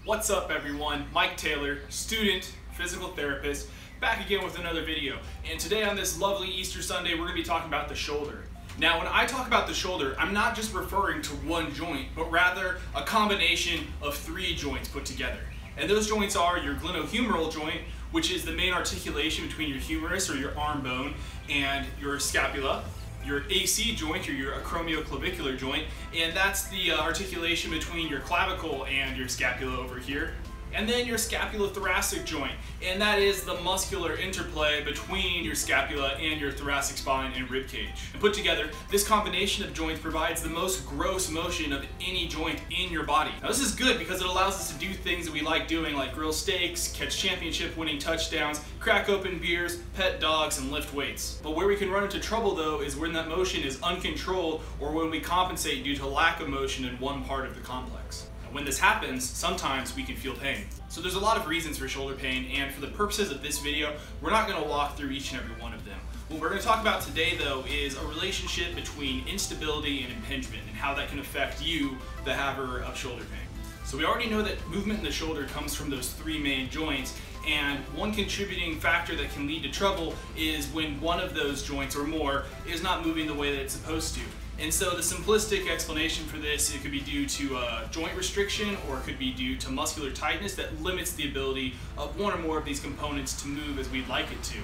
What's up everyone? Mike Taylor, student, physical therapist, back again with another video. And today on this lovely Easter Sunday, we're going to be talking about the shoulder. Now when I talk about the shoulder, I'm not just referring to one joint, but rather a combination of three joints put together. And those joints are your glenohumeral joint, which is the main articulation between your humerus or your arm bone and your scapula. Your AC joint, or your acromioclavicular joint, and that's the articulation between your clavicle and your scapula over here. And then your scapulothoracic joint, and that is the muscular interplay between your scapula and your thoracic spine and rib cage. And put together, this combination of joints provides the most gross motion of any joint in your body. Now this is good because it allows us to do things that we like doing, like grill steaks, catch championship winning touchdowns, crack open beers, pet dogs, and lift weights. But where we can run into trouble though is when that motion is uncontrolled or when we compensate due to lack of motion in one part of the complex. When this happens, sometimes we can feel pain. So there's a lot of reasons for shoulder pain, and for the purposes of this video, we're not going to walk through each and every one of them. What we're going to talk about today though is a relationship between instability and impingement and how that can affect you, the haver of shoulder pain. So we already know that movement in the shoulder comes from those three main joints, and one contributing factor that can lead to trouble is when one of those joints or more is not moving the way that it's supposed to. And so the simplistic explanation for this, it could be due to joint restriction, or it could be due to muscular tightness that limits the ability of one or more of these components to move as we'd like it to.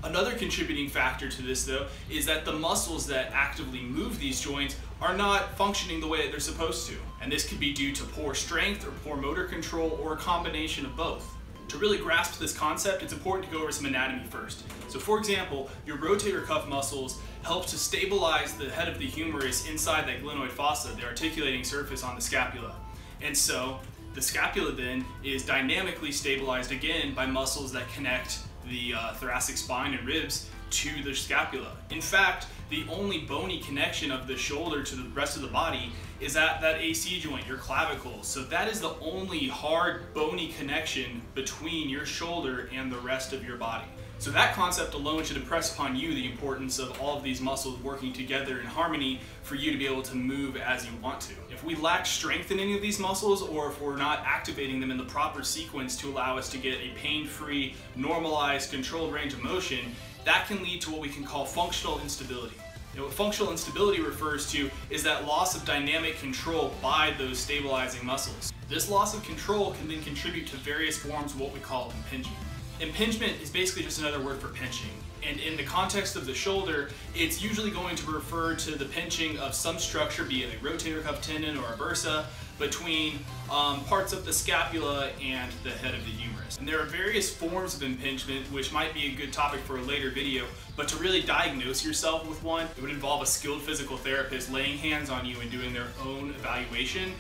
Another contributing factor to this though is that the muscles that actively move these joints are not functioning the way that they're supposed to. And this could be due to poor strength or poor motor control, or a combination of both. To really grasp this concept, it's important to go over some anatomy first. So for example, your rotator cuff muscles help to stabilize the head of the humerus inside that glenoid fossa, the articulating surface on the scapula. And so the scapula then is dynamically stabilized again by muscles that connect the thoracic spine and ribs to the scapula. In fact, the only bony connection of the shoulder to the rest of the body is at that AC joint, your clavicle. So that is the only hard bony connection between your shoulder and the rest of your body. So that concept alone should impress upon you the importance of all of these muscles working together in harmony for you to be able to move as you want to. If we lack strength in any of these muscles, or if we're not activating them in the proper sequence to allow us to get a pain-free, normalized, controlled range of motion, that can lead to what we can call functional instability. What functional instability refers to is that loss of dynamic control by those stabilizing muscles. This loss of control can then contribute to various forms of what we call impingement. Impingement is basically just another word for pinching. And in the context of the shoulder, it's usually going to refer to the pinching of some structure, be it a rotator cuff tendon or a bursa, between parts of the scapula and the head of the humerus. And there are various forms of impingement, which might be a good topic for a later video, but to really diagnose yourself with one, it would involve a skilled physical therapist laying hands on you and doing their own evaluation,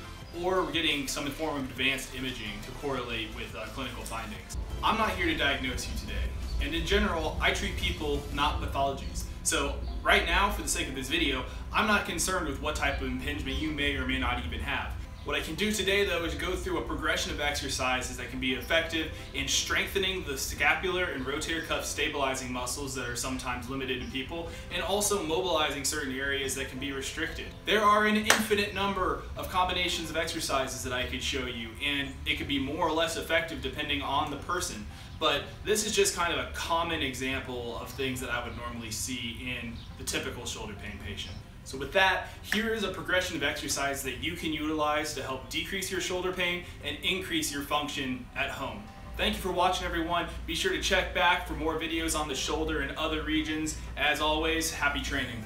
or getting some form of advanced imaging to correlate with clinical findings. I'm not here to diagnose you today, and in general, I treat people, not pathologies. So right now, for the sake of this video, I'm not concerned with what type of impingement you may or may not even have. What I can do today though is go through a progression of exercises that can be effective in strengthening the scapular and rotator cuff stabilizing muscles that are sometimes limited in people, and also mobilizing certain areas that can be restricted. There are an infinite number of combinations of exercises that I could show you, and it could be more or less effective depending on the person. But this is just kind of a common example of things that I would normally see in the typical shoulder pain patient. So with that, here is a progression of exercise that you can utilize to help decrease your shoulder pain and increase your function at home. Thank you for watching everyone. Be sure to check back for more videos on the shoulder and other regions. As always, happy training.